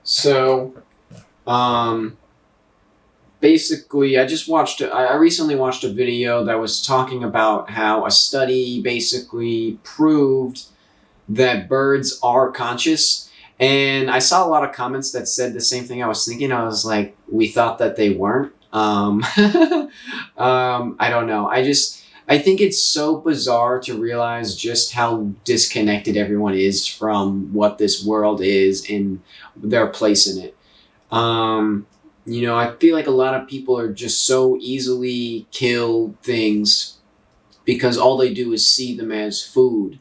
So, um, basically, I recently watched a video that was talking about how a study basically proved that birds are conscious. And I saw a lot of comments that said the same thing I was thinking. I was like, we thought that they weren't. I don't know. I think it's so bizarre to realize just how disconnected everyone is from what this world is and their place in it. Um, I feel like a lot of people are just so easily kill things because all they do is see them as food.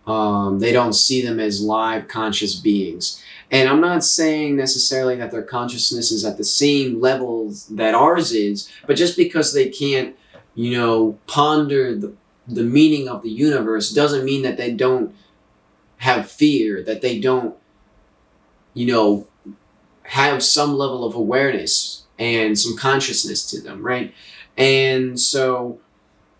They don't see them as live conscious beings. And I'm not saying necessarily that their consciousness is at the same levels that ours is, but just because they can't, ponder the meaning of the universe doesn't mean that they don't have fear, that they don't, you know, have some level of awareness and some consciousness to them, right? And so,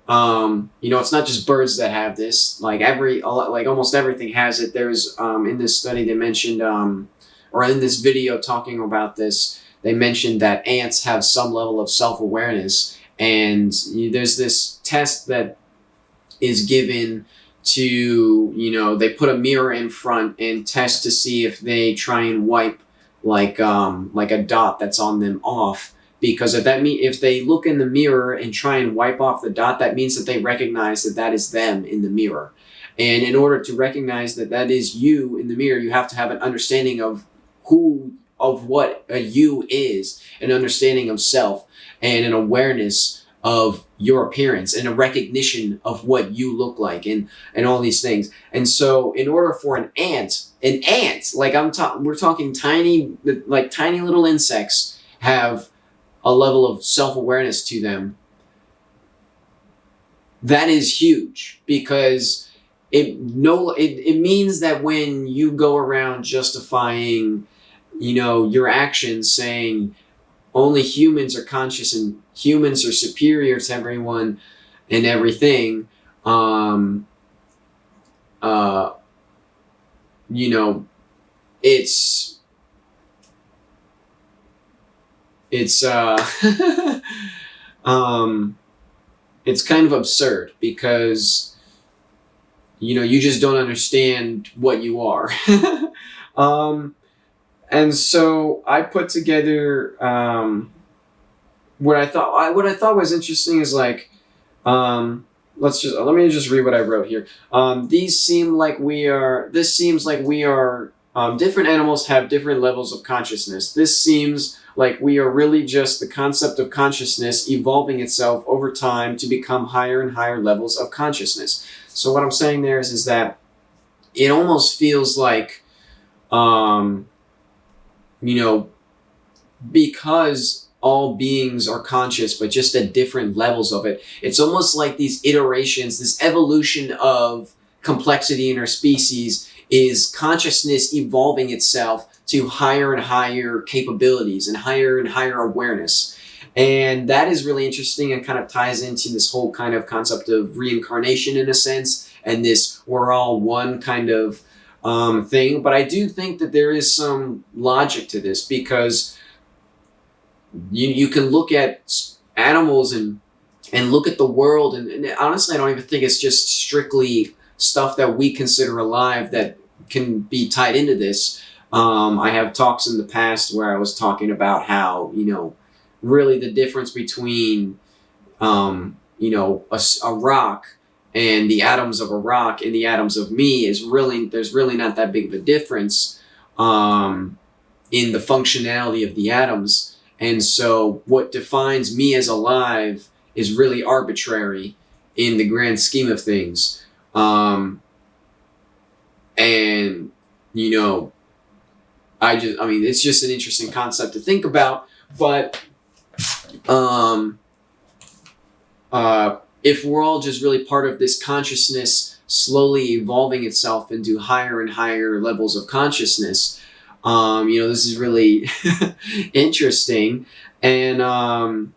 it's not just birds that have this. Like almost everything has it. There's in this study they mentioned, or in this video talking about this, they mentioned that ants have some level of self awareness, and there's this test that is given to they put a mirror in front and test to see if they try and wipe like a dot that's on them off, because if they look in the mirror and try and wipe off the dot, that means that they recognize that that is them in the mirror. And in order to recognize that that is you in the mirror, you have to have an understanding of what a you is, an understanding of self, and an awareness of your appearance, and a recognition of what you look like, and all these things. And so in order for an ant, like we're talking tiny, like tiny little insects have a level of self-awareness to them. That is huge, because it means that when you go around justifying your actions, saying only humans are conscious and humans are superior to everyone and everything, uh you know it's it's um it's kind of absurd, because you just don't understand what you are. um and so I put together what I thought was interesting is like, let me just read what I wrote here. This seems like we are different animals have different levels of consciousness. This seems like we are really just the concept of consciousness evolving itself over time to become higher and higher levels of consciousness. So what I'm saying there is that it almost feels like, um, you know, because all beings are conscious, but just at different levels of it. It's almost like these iterations, this evolution of complexity in our species is consciousness evolving itself to higher and higher capabilities and higher awareness. And that is really interesting and kind of ties into this whole kind of concept of reincarnation in a sense, and this we're all one kind of thing. But I do think that there is some logic to this, because you can look at animals and look at the world, and honestly I don't even think it's just strictly stuff that we consider alive that can be tied into this. I have talks in the past where I was talking about how really the difference between a rock and the atoms of a rock and the atoms of me is really, there's really not that big of a difference in the functionality of the atoms. And so what defines me as alive is really arbitrary in the grand scheme of things. And, it's just an interesting concept to think about. But if we're all just really part of this consciousness slowly evolving itself into higher and higher levels of consciousness, this is really interesting. And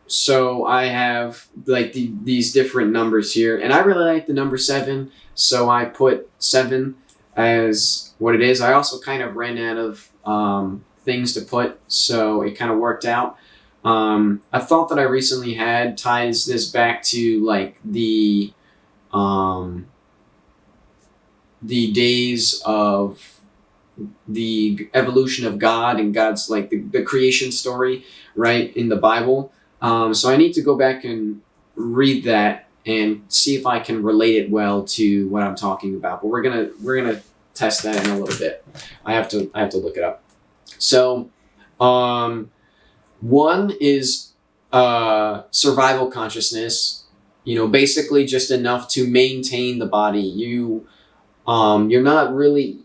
so I have like these different numbers here, and I really like the number 7, so I put 7 as what it is. I also kind of ran out of things to put, so it kind of worked out. A thought that I recently had ties this back to like the days of the evolution of God and God's like the creation story, right, in the Bible. So I need to go back and read that and see if I can relate it well to what I'm talking about. But we're gonna test that in a little bit. I have to look it up. So, one is survival consciousness. Basically just enough to maintain the body. You're not really,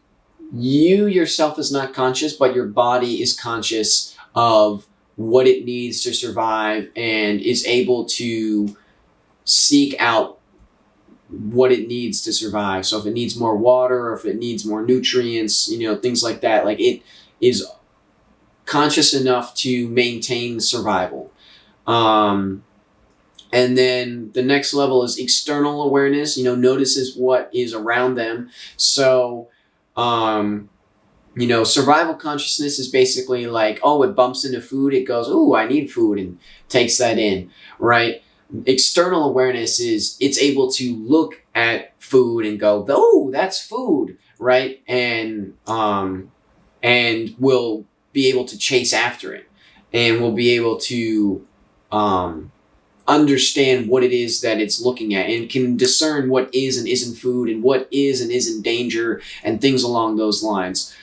you yourself is not conscious, but your body is conscious of what it needs to survive and is able to seek out what it needs to survive. So if it needs more water, or if it needs more nutrients, things like that, like it is conscious enough to maintain survival. And then the next level is external awareness, notices what is around them. So, survival consciousness is basically like, oh, it bumps into food, it goes, ooh, I need food, and takes that in, right? External awareness is it's able to look at food and go, oh, that's food, right? And will be able to chase after it, and will be able to understand what it is that it's looking at, and can discern what is and isn't food, and what is and isn't danger, and things along those lines.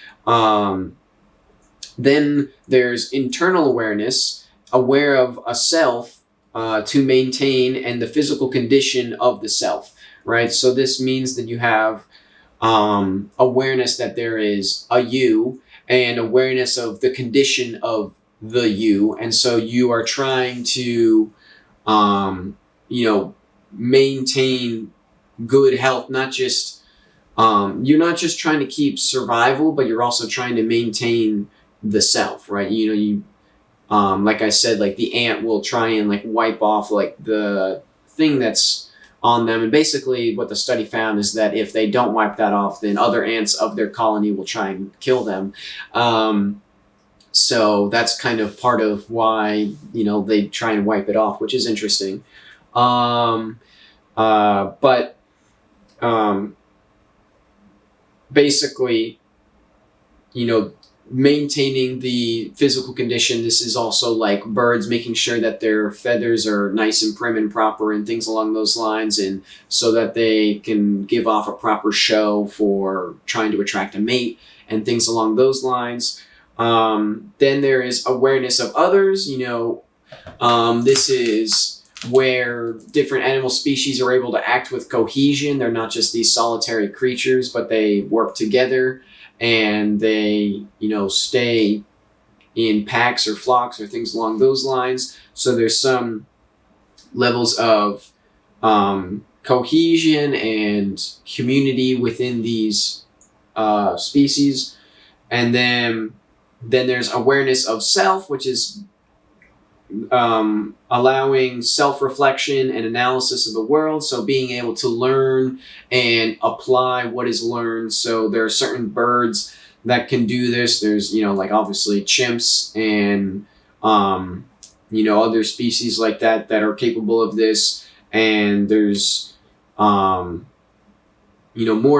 Then there's internal awareness, aware of a self to maintain, and the physical condition of the self, right? So this means that you have awareness that there is a you, and awareness of the condition of the you. And so you are trying to maintain good health, not just you're not just trying to keep survival, but you're also trying to maintain the self, right? Like I said, like the ant will try and like wipe off like the thing that's on them, and basically what the study found is that if they don't wipe that off, then other ants of their colony will try and kill them. So that's kind of part of why they try and wipe it off, which is interesting. But basically, maintaining the physical condition. This is also like birds, making sure that their feathers are nice and prim and proper, and things along those lines, and so that they can give off a proper show for trying to attract a mate and things along those lines. Then there is awareness of others. This is where different animal species are able to act with cohesion. They're not just these solitary creatures, but they work together, and they, stay in packs or flocks or things along those lines. So there's some levels of cohesion and community within these species. And then there's awareness of self, which is allowing self-reflection and analysis of the world. So being able to learn and apply what is learned. So there are certain birds that can do this. There's, like obviously chimps and, other species like that are capable of this. And there's, more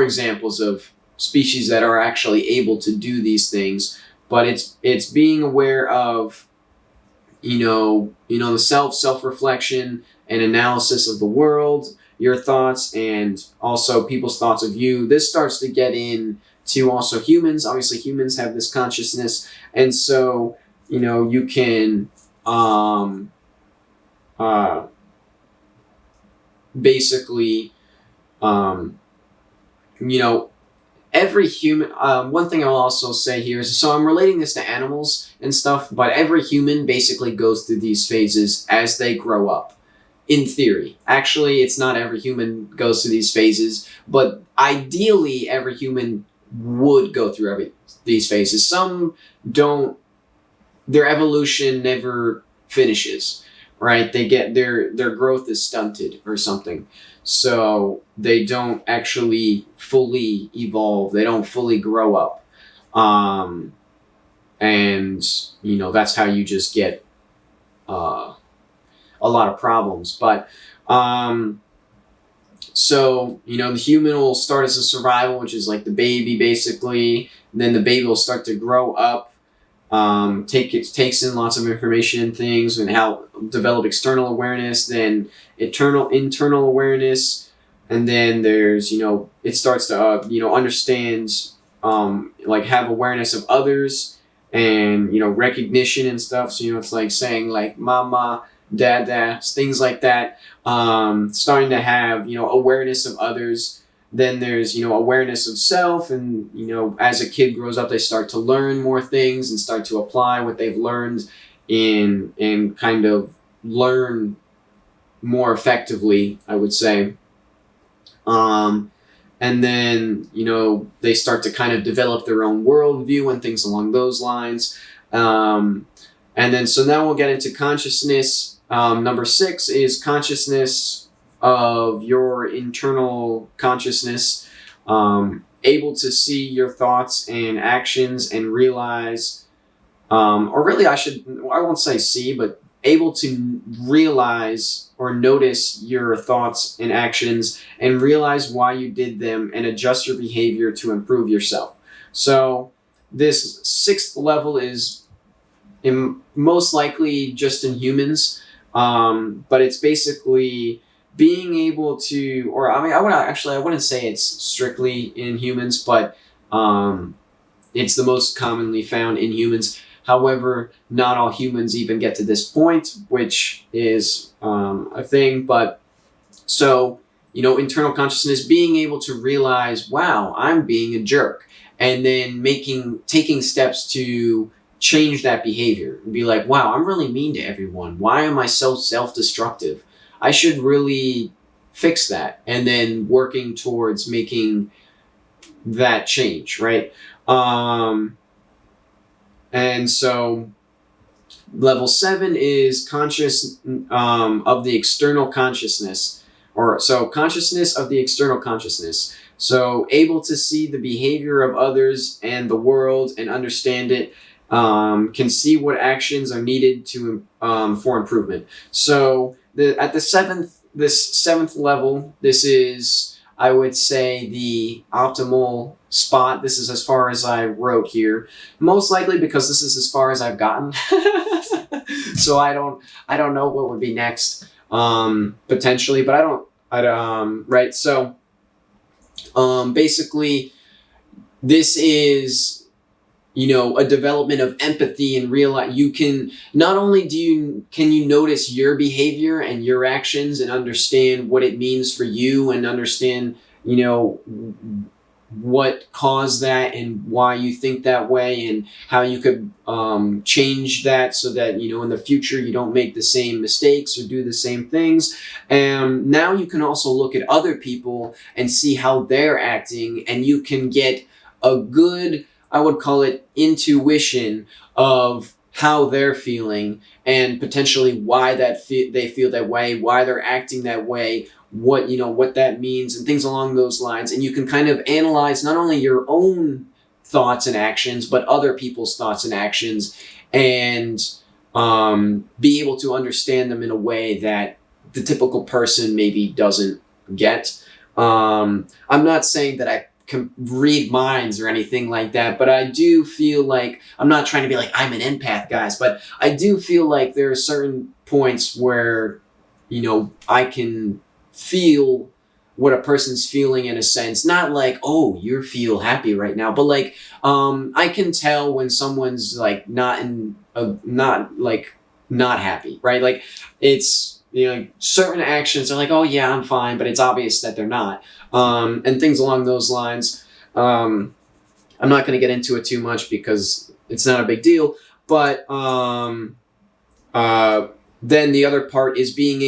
examples of species that are actually able to do these things. But it's being aware of, the self-reflection and analysis of the world, your thoughts, and also people's thoughts of you. This starts to get into also humans. Obviously, humans have this consciousness, and so you can basically every human, one thing I'll also say here is, so I'm relating this to animals and stuff, but every human basically goes through these phases as they grow up, in theory. Actually, it's not every human goes through these phases, but ideally every human would go through these phases. Some don't, their evolution never finishes, right? They get their growth is stunted or something. So they don't actually fully evolve. They don't fully grow up. Um, and that's how you just get uh, a lot of problems. But um, so the human will start as a survival, which is like the baby basically. And then the baby will start to grow up, takes in lots of information and things, and how develop external awareness, then internal awareness, and then there's it starts to understand, like have awareness of others, and recognition and stuff. So it's like saying like mama, dada, things like that. Starting to have awareness of others. Then there's awareness of self, and as a kid grows up, they start to learn more things and start to apply what they've learned and kind of learn more effectively, I would say. And then they start to kind of develop their own worldview and things along those lines. And then so now we'll get into consciousness. Number 6 is consciousness of your internal consciousness, able to see your thoughts and actions and realize, or really I won't say see, but able to realize or notice your thoughts and actions and realize why you did them and adjust your behavior to improve yourself. So this 6th level is most likely just in humans, but it's basically being able to, or I wouldn't say it's strictly in humans, but it's the most commonly found in humans. However, not all humans even get to this point, which is a thing. But so, internal consciousness, being able to realize, wow, I'm being a jerk, and then taking steps to change that behavior and be like, wow, I'm really mean to everyone. Why am I so self-destructive? I should really fix that, and then working towards making that change, right? And so level 7 is conscious of the external consciousness, consciousness of the external consciousness. So able to see the behavior of others and the world and understand it, can see what actions are needed for improvement. So at this 7th level, this is, I would say, the optimal spot. This is as far as I wrote here, most likely because this is as far as I've gotten. So I don't know what would be next, potentially, but right. So, basically this is, a development of empathy and realize you can not only can you notice your behavior and your actions and understand what it means for you and understand, what caused that and why you think that way and how you could change that so that, in the future you don't make the same mistakes or do the same things. And now you can also look at other people and see how they're acting, and you can get a good, I would call it, intuition of how they're feeling and potentially why they feel that way, why they're acting that way, what that means and things along those lines. And you can kind of analyze not only your own thoughts and actions, but other people's thoughts and actions, and be able to understand them in a way that the typical person maybe doesn't get. I'm not saying that I can read minds or anything like that, but I do feel like, I'm not trying to be like I'm an empath, guys, but I do feel like there are certain points where I can feel what a person's feeling, in a sense, not like, oh, you feel happy right now, but like I can tell when someone's like not happy, right? Like it's certain actions are like, oh yeah, I'm fine, but it's obvious that they're not. And things along those lines. I'm not going to get into it too much because it's not a big deal. But then the other part is being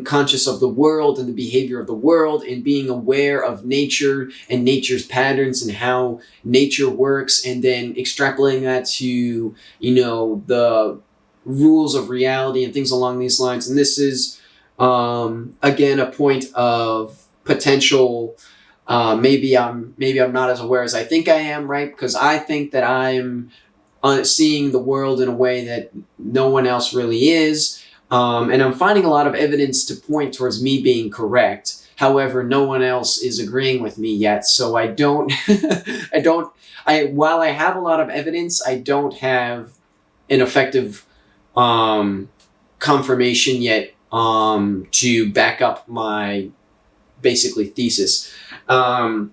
conscious of the world and the behavior of the world, and being aware of nature and nature's patterns and how nature works, and then extrapolating that to, the rules of reality and things along these lines. And this is, again, a point of potential. Maybe I'm not as aware as I think I am, right? Because I think that I'm seeing the world in a way that no one else really is. And I'm finding a lot of evidence to point towards me being correct. However, no one else is agreeing with me yet. So I don't, while I have a lot of evidence, I don't have an effective confirmation yet to back up my basically thesis. And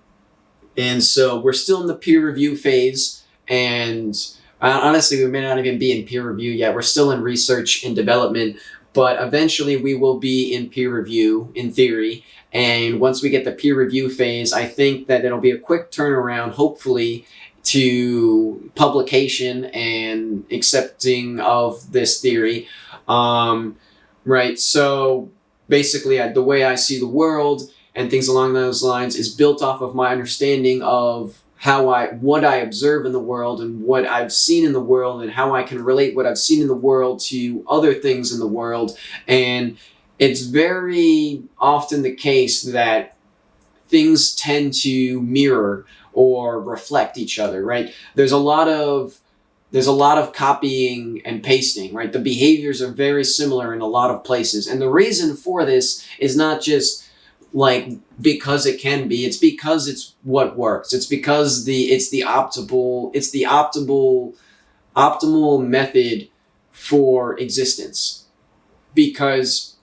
so we're still in the peer review phase, and honestly, we may not even be in peer review yet. We're still in research and development, but eventually we will be in peer review in theory. And once we get the peer review phase, I think that it'll be a quick turnaround, hopefully, to publication and accepting of this theory. Right. So basically, the way I see the world and things along those lines is built off of my understanding of what I observe in the world and what I've seen in the world, and how I can relate what I've seen in the world to other things in the world. And it's very often the case that things tend to mirror or reflect each other, right? There's a lot of copying and pasting, right? The behaviors are very similar in a lot of places. And the reason for this is not just like because it can be, it's because it's what works. It's because it's the optimal method for existence. Because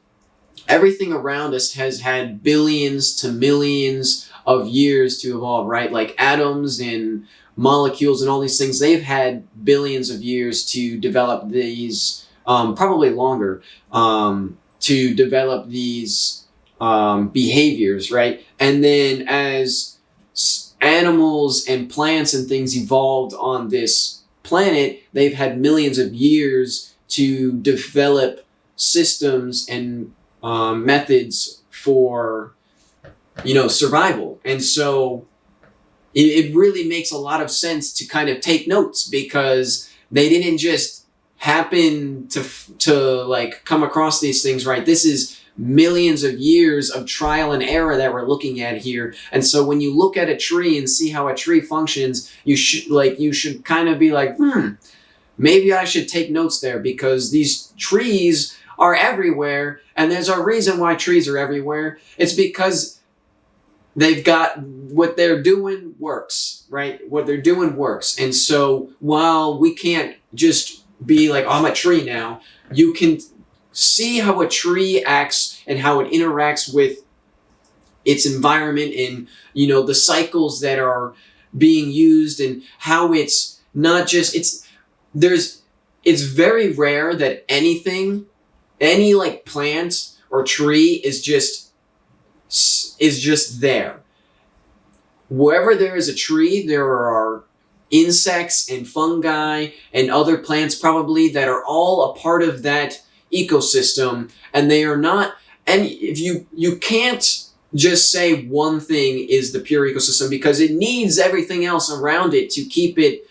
everything around us has had billions to millions of years to evolve, right? Like atoms and molecules and all these things, they've had billions of years to develop these, probably longer, to develop these behaviors, right? And then as animals and plants and things evolved on this planet, they've had millions of years to develop systems and methods for, survival. And so it really makes a lot of sense to kind of take notes, because they didn't just happen to like come across these things, right? This is millions of years of trial and error that we're looking at here. And so when you look at a tree and see how a tree functions, you should kind of be like, maybe I should take notes there, because these trees are everywhere, and there's a reason why trees are everywhere. It's because they've got what they're doing works, right? What they're doing works. And so while we can't just be like, oh, I'm a tree now, you can see how a tree acts and how it interacts with its environment, and the cycles that are being used, and how it's not just it's very rare that any like plant or tree is just there. Wherever there is a tree, there are insects and fungi and other plants probably that are all a part of that ecosystem, and they are not. And if you can't just say one thing is the pure ecosystem, because it needs everything else around it to keep it,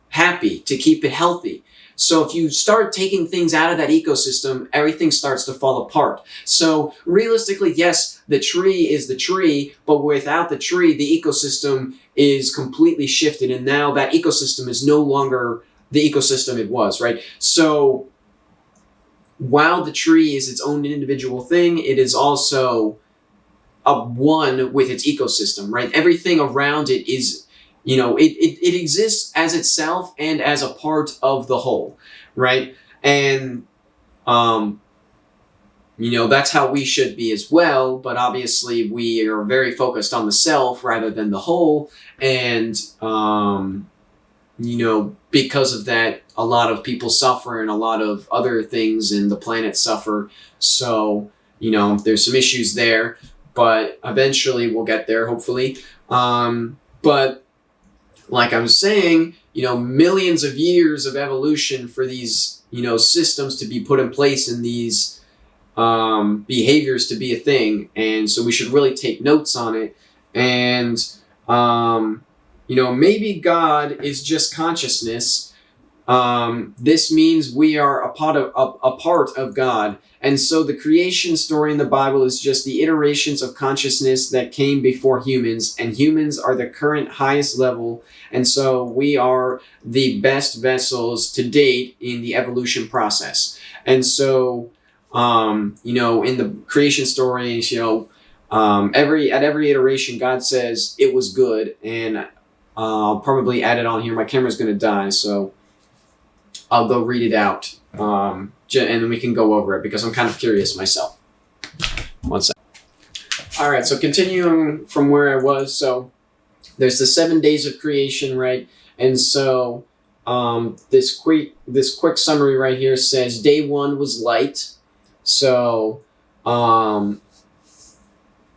happy, to keep it healthy. So if you start taking things out of that ecosystem, everything starts to fall apart. So realistically, yes, the tree is the tree, but without the tree, the ecosystem is completely shifted. And now that ecosystem is no longer the ecosystem it was, right? So while the tree is its own individual thing, it is also a one with its ecosystem, right? Everything around it is, it exists as itself and as a part of the whole, right? And, that's how we should be as well. But obviously we are very focused on the self rather than the whole. And, because of that, a lot of people suffer, and a lot of other things in the planet suffer. So, there's some issues there, but eventually we'll get there, hopefully. But like I'm saying, millions of years of evolution for these, systems to be put in place, and these behaviors to be a thing. And so we should really take notes on it. And, maybe God is just consciousness, This means we are a part of God. And so the creation story in the Bible is just the iterations of consciousness that came before humans, and humans are the current highest level. And so we are the best vessels to date in the evolution process. And so, in the creation stories, at every iteration, God says it was good. And I'll probably add it on here. My camera's going to die, so I'll go read it out, and then we can go over it because I'm kind of curious myself. One sec. All right, so continuing from where I was, so there's the 7 days of creation, right? And so this quick summary right here says day 1 was light. So, on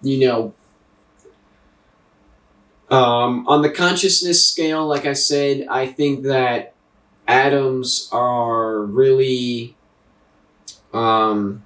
the consciousness scale, like I said, I think that atoms are really are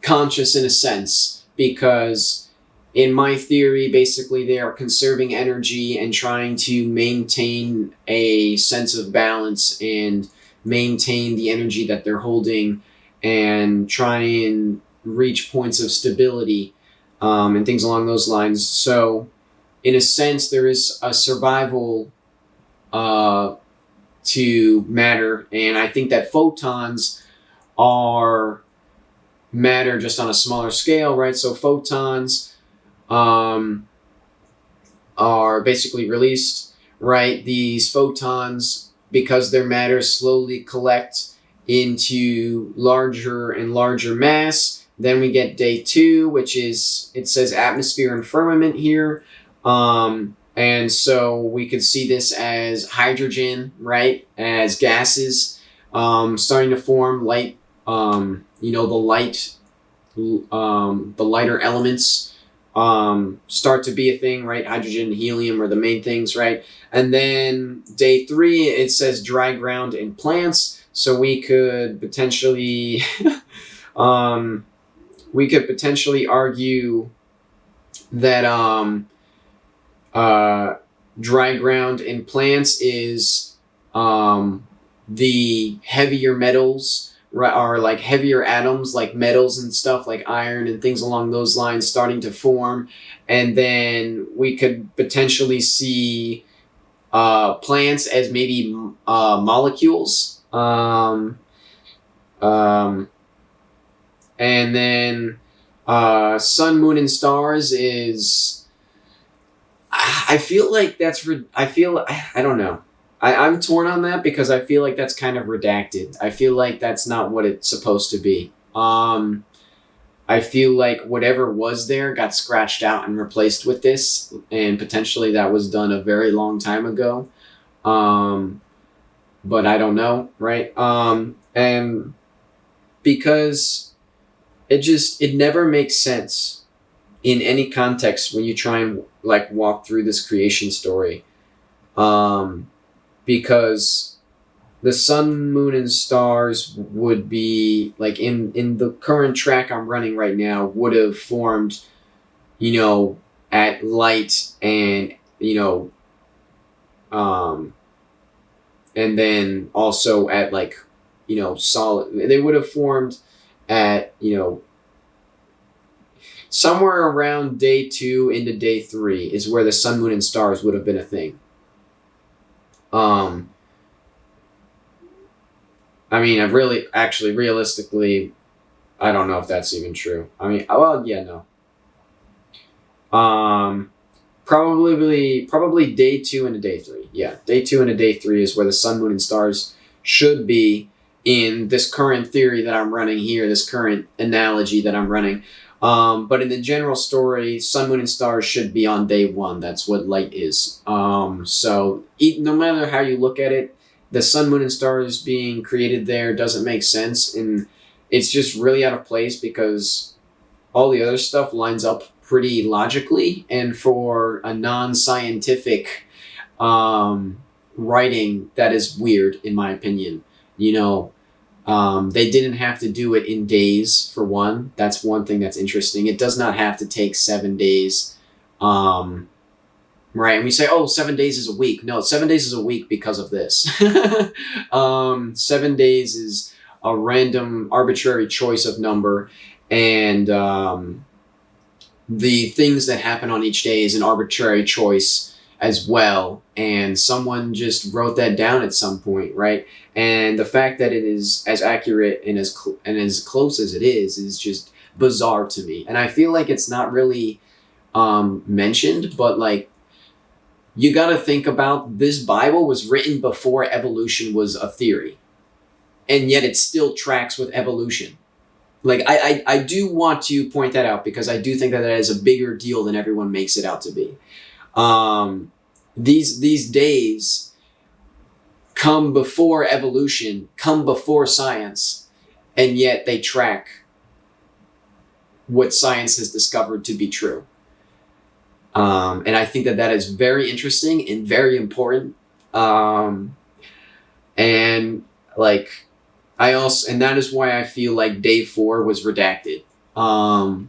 conscious in a sense, because in my theory, basically they are conserving energy and trying to maintain a sense of balance and maintain the energy that they're holding and try and reach points of stability, and things along those lines. So in a sense, there is a survival to matter, and I think that photons are matter just on a smaller scale, right? So photons are basically released, right? These photons, because they're matter, slowly collect into larger and larger mass. Then we get day 2, which is, it says atmosphere and firmament here. And so we could see this as hydrogen, right? As gases, starting to form light, the lighter elements, start to be a thing, right? Hydrogen and helium are the main things, right? And then day 3, it says dry ground and plants. So we could potentially, argue that, dry ground in plants is the heavier metals, are like heavier atoms like metals and stuff like iron and things along those lines starting to form. And then we could potentially see plants as maybe molecules. And then sun, moon, and stars is, I feel like that's, I don't know. I'm torn on that because I feel like that's kind of redacted. I feel like that's not what it's supposed to be. I feel like whatever was there got scratched out and replaced with this, and potentially that was done a very long time ago. But I don't know, right? And because it never makes sense in any context when you try and like walk through this creation story, because the sun, moon, and stars would be like in the current track I'm running right now would have formed, at light and and then also at like solid. They would have formed at somewhere around day 2 into day 3 is where the sun, moon, and stars would have been a thing. I mean, realistically, I don't know if that's even true. I mean, well, yeah, no. Probably day 2 into day 3. Yeah, day 2 into day 3 is where the sun, moon, and stars should be in this current theory that I'm running here, this current analogy that I'm running. But in the general story, sun, moon, and stars should be on day 1. That's what light is. So no matter how you look at it, the sun, moon, and stars being created there doesn't make sense. And it's just really out of place because all the other stuff lines up pretty logically. And for a non-scientific writing, that is weird, in my opinion. They didn't have to do it in days, for one. That's one thing that's interesting. It does not have to take 7 days. right? And we say, oh, 7 days is a week. No, 7 days is a week because of this. 7 days is a random, arbitrary choice of number, and the things that happen on each day is an arbitrary choice as well. And someone just wrote that down at some point, right? And the fact that it is as accurate and as close as it is just bizarre to me. And I feel like it's not really mentioned, but like, you got to think about this. Bible was written before evolution was a theory, and yet it still tracks with evolution. Like, I do want to point that out, because I do think that is a bigger deal than everyone makes it out to be. These days come before evolution, come before science, and yet they track what science has discovered to be true. And I think that is very interesting and very important. And like, and that is why I feel like day 4 was redacted. And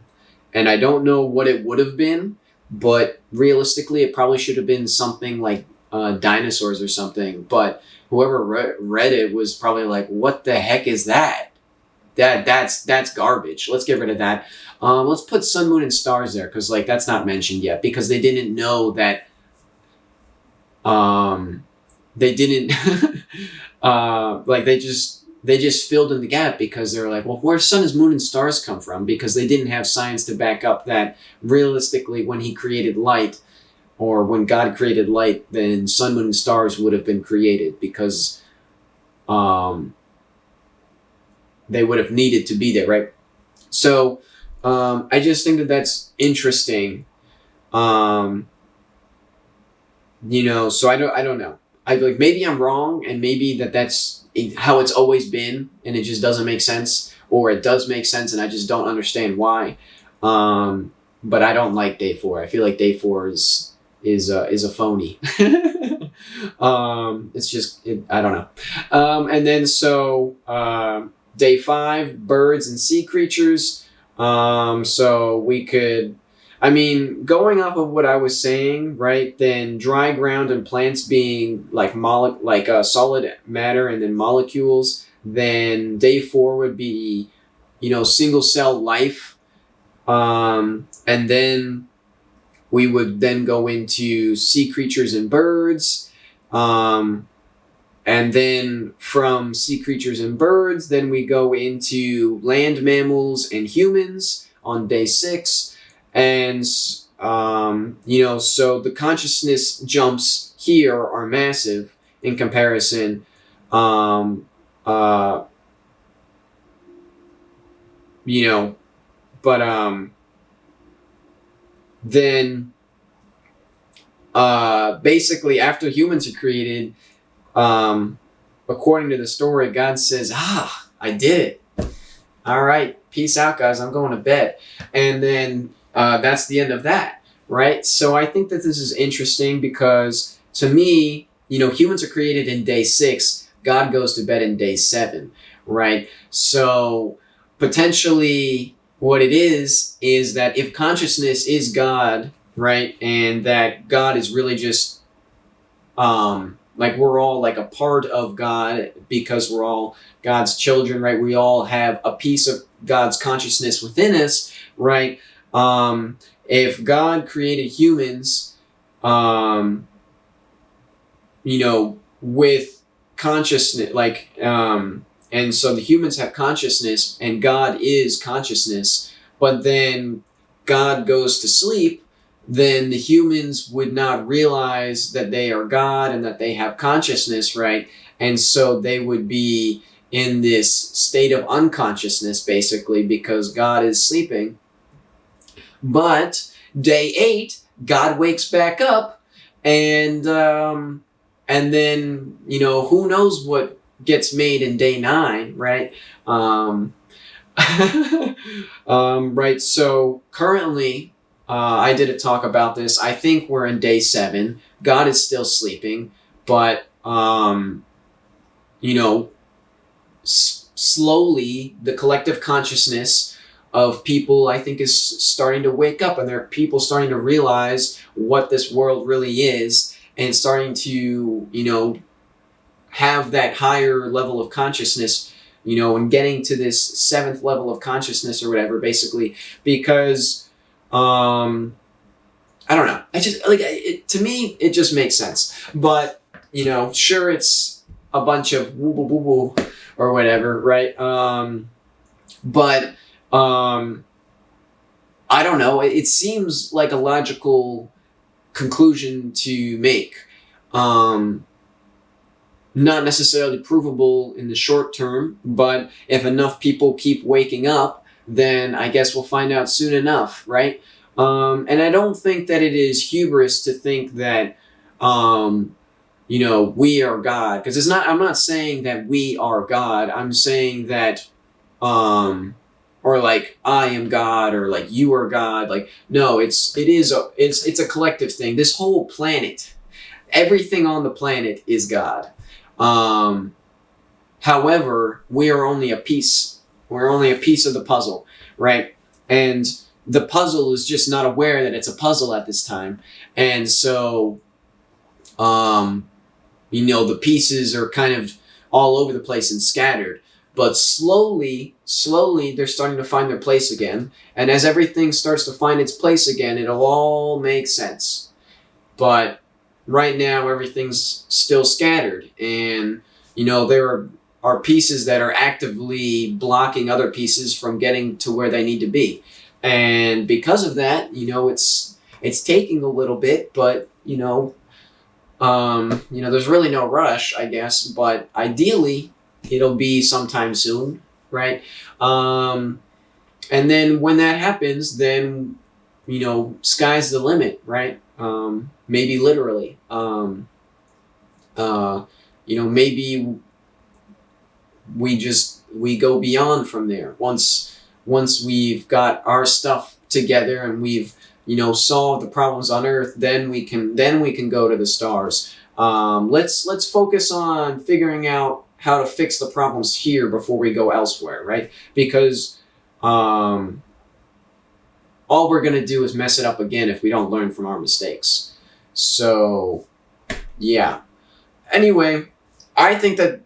I don't know what it would have been, but realistically, it probably should have been something like dinosaurs or something. But whoever read it was probably like, "What the heck is that? That's garbage. Let's get rid of that. Let's put sun, moon, and stars there, because like that's not mentioned yet, because they didn't know that. They didn't like they just filled in the gap, because they're like, well, where sun, is moon, and stars come from? Because they didn't have science to back up that realistically, when he created light, or when God created light, then sun, moon, and stars would have been created, because they would have needed to be there, right? So I just think that that's interesting. So I don't know. I like, maybe I'm wrong, and maybe that's how it's always been, and it just doesn't make sense, or it does make sense, and I just don't understand why. But I don't like day 4. I feel like day 4 is a phony. It's just I don't know. And then day 5, birds and sea creatures. So we could, going off of what I was saying, right? Then dry ground and plants being like solid matter and then molecules. Then day 4 would be, single cell life. And then we would then go into sea creatures and birds. And then from sea creatures and birds, then we go into land mammals and humans on day 6. And, so the consciousness jumps here are massive in comparison. Then basically after humans are created, according to the story, God says, I did it. All right, peace out, guys. I'm going to bed. And then that's the end of that, right? So I think that this is interesting, because to me, humans are created in day 6. God goes to bed in day 7, right? So potentially what it is that if consciousness is God, right, and that God is really just like we're all like a part of God, because we're all God's children, right? We all have a piece of God's consciousness within us, right? If God created humans, with consciousness, and so the humans have consciousness, and God is consciousness, but then God goes to sleep, then the humans would not realize that they are God and that they have consciousness, right? And so they would be in this state of unconsciousness, basically, because God is sleeping. But day 8, God wakes back up, and then, who knows what gets made in day 9, right? Right. So currently, I did a talk about this. I think we're in day 7. God is still sleeping, but slowly the collective consciousness of people, I think, is starting to wake up, and there are people starting to realize what this world really is, and starting to, have that higher level of consciousness, and getting to this seventh level of consciousness or whatever, basically, because, I don't know. I just to me, it just makes sense. But, sure, it's a bunch of woo woo woo woo or whatever, right? But I don't know. It seems like a logical conclusion to make. Not necessarily provable in the short term, but if enough people keep waking up, then I guess we'll find out soon enough, right? And I don't think that it is hubris to think that, we are God. Because I'm not saying that we are God. I'm saying that, or like I am God, or like you are God. Like, no, it's a collective thing. This whole planet, everything on the planet is God. However, we are only a piece. We're only a piece of the puzzle, right? And the puzzle is just not aware that it's a puzzle at this time. And so, the pieces are kind of all over the place and scattered. But slowly, they're starting to find their place again. And as everything starts to find its place again, it'll all make sense. But right now, everything's still scattered. And, there are pieces that are actively blocking other pieces from getting to where they need to be. And because of that, it's taking a little bit, but, there's really no rush, I guess. But ideally, it'll be sometime soon, right? And then when that happens, then, sky's the limit, right? Maybe literally. Maybe we go beyond from there. Once we've got our stuff together and we've, solved the problems on Earth, then we can go to the stars. Let's focus on figuring out how to fix the problems here before we go elsewhere, right? Because all we're going to do is mess it up again if we don't learn from our mistakes. So, yeah. Anyway, I think that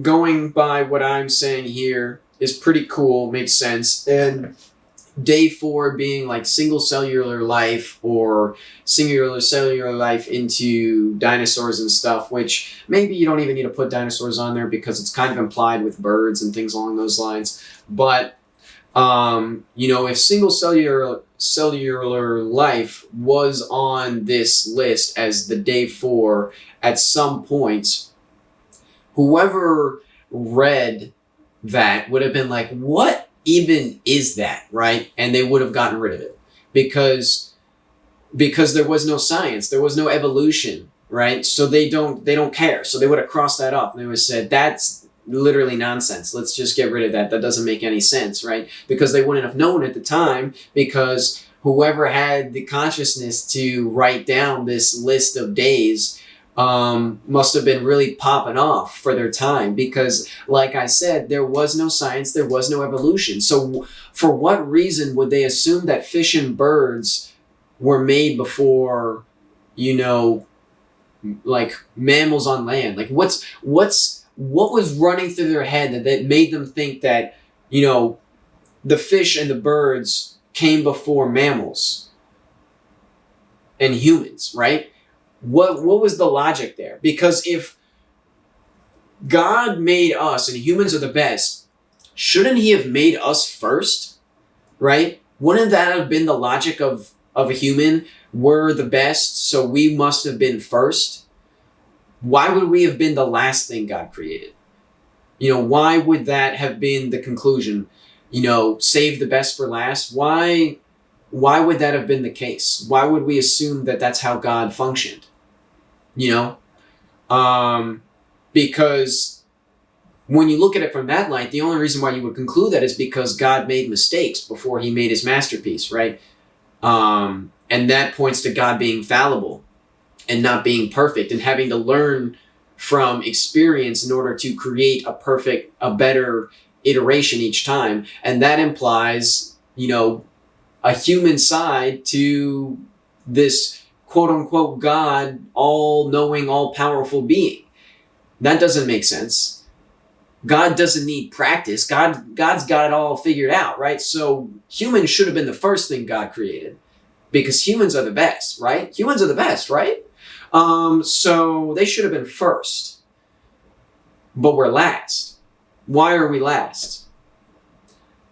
going by what I'm saying here is pretty cool, makes sense. And day 4 being like single cellular life or singular cellular life into dinosaurs and stuff, which maybe you don't even need to put dinosaurs on there because it's kind of implied with birds and things along those lines. But, if single cellular life was on this list as the day 4 at some point, whoever read that would have been like, what even is that, right? And they would have gotten rid of it because there was no science, there was no evolution, right? So they don't care. So they would have crossed that off and they would have said, that's literally nonsense. Let's just get rid of that. That doesn't make any sense, right? Because they wouldn't have known at the time, because whoever had the consciousness to write down this list of days must have been really popping off for their time, because like I said, there was no science, there was no evolution. So for what reason would they assume that fish and birds were made before, like mammals on land? Like what was running through their head that made them think that, the fish and the birds came before mammals and humans, right? What was the logic there? Because if God made us and humans are the best, shouldn't he have made us first, right? Wouldn't that have been the logic of a human? We're the best, so we must have been first. Why would we have been the last thing God created? Why would that have been the conclusion? Save the best for last? Why would that have been the case? Why would we assume that that's how God functioned? Because when you look at it from that light, the only reason why you would conclude that is because God made mistakes before he made his masterpiece, right? And that points to God being fallible and not being perfect and having to learn from experience in order to create a better iteration each time. And that implies, a human side to this quote unquote God, all knowing, all powerful being. That doesn't make sense. God doesn't need practice. God's got it all figured out, right? So humans should have been the first thing God created, because humans are the best, right? Humans are the best, right? So they should have been first, but we're last. Why are we last?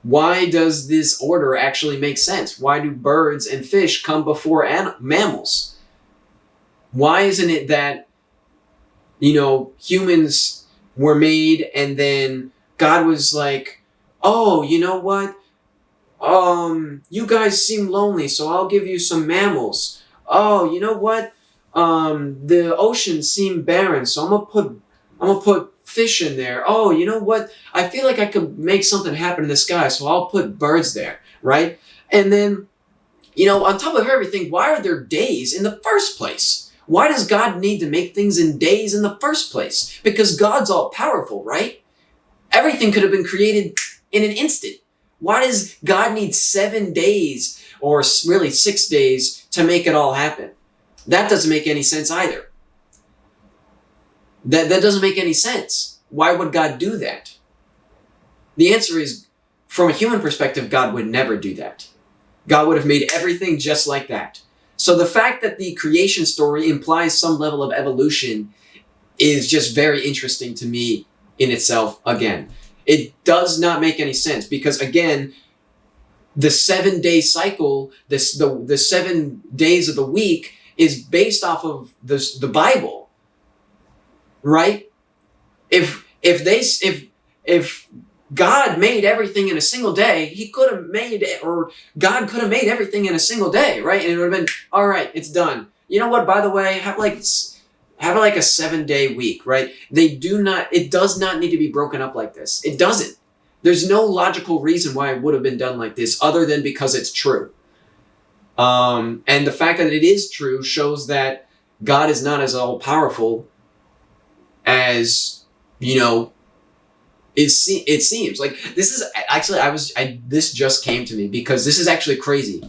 Why does this order actually make sense? Why do birds and fish come before mammals? Why isn't it that, humans were made and then God was like, oh, you know what? You guys seem lonely, so I'll give you some mammals. Oh, you know what? The oceans seem barren, so I'm gonna put fish in there. Oh, you know what? I feel like I could make something happen in the sky, so I'll put birds there, right? And then, on top of everything, why are there days in the first place? Why does God need to make things in days in the first place? Because God's all powerful, right? Everything could have been created in an instant. Why does God need 7 days, or really 6 days, to make it all happen? That doesn't make any sense either. That doesn't make any sense. Why would God do that? The answer is, from a human perspective, God would never do that. God would have made everything just like that. So the fact that the creation story implies some level of evolution is just very interesting to me in itself again. It does not make any sense because, again, the 7-day cycle, the 7 days of the week is based off of the Bible, right? If God made everything in a single day, God could have made everything in a single day, right? And it would have been, all right, it's done. You know what, by the way, have like a 7-day week, right? It does not need to be broken up like this. It doesn't. There's no logical reason why it would have been done like this other than because it's true. And the fact that it is true shows that God is not as all powerful as, it seems. Like, this is actually, this just came to me because this is actually crazy.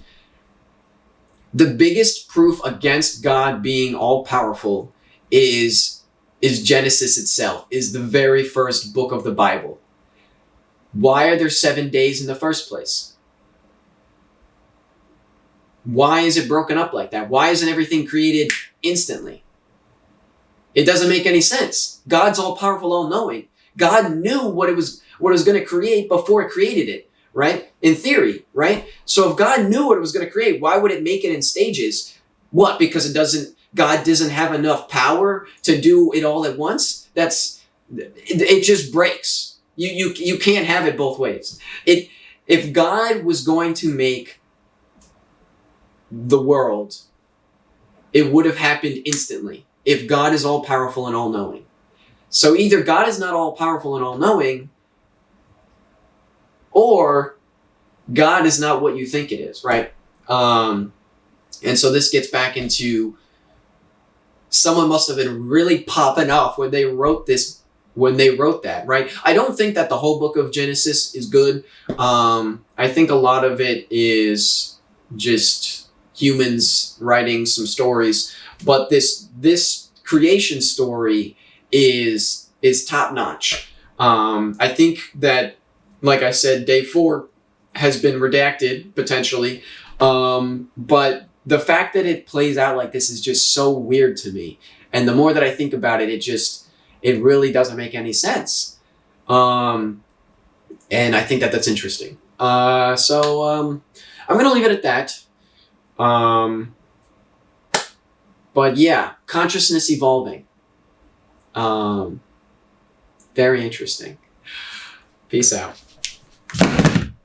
The biggest proof against God being all powerful is Genesis itself, is the very first book of the Bible. Why are there 7 days in the first place? Why is it broken up like that? Why isn't everything created instantly? It doesn't make any sense. God's all powerful, all knowing. God knew what it was going to create before it created it, right? In theory, right? So if God knew what it was going to create, why would it make it in stages? What? Because God doesn't have enough power to do it all at once? It just breaks. You can't have it both ways. If God was going to make the world, it would have happened instantly if God is all powerful and all knowing. So either God is not all powerful and all knowing, or God is not what you think it is, right? And so this gets back into, someone must have been really popping off when they wrote that, right? I don't think that the whole book of Genesis is good. I think a lot of it is just humans writing some stories, but this creation story is top notch. I think that, like I said, day 4 has been redacted potentially, but the fact that it plays out like this is just so weird to me. And the more that I think about it, it really doesn't make any sense. And I think that that's interesting. So I'm going to leave it at that. But yeah, consciousness evolving. Very interesting. Peace out.